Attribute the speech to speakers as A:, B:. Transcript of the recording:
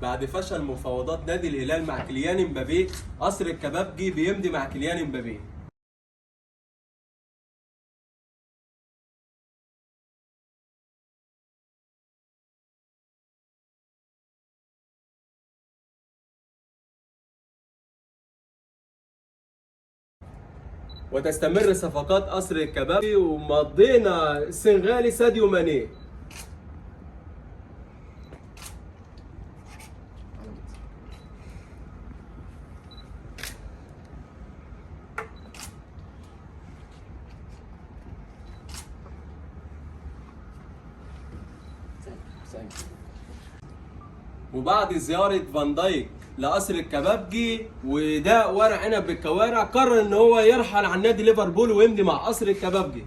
A: بعد فشل مفاوضات نادي الهلال مع كيليان امبابي، قصر الكبابجي بيمضي مع كيليان امبابي. وتستمر صفقات قصر الكبابجي، ومضينا السنغالي ساديو ماني. وبعد زيارة فان دايك لقصر الكبابجي وده ورق عنب بالكوارع، قرر ان هو يرحل عن نادي ليفربول ويمضي مع قصر الكبابجي.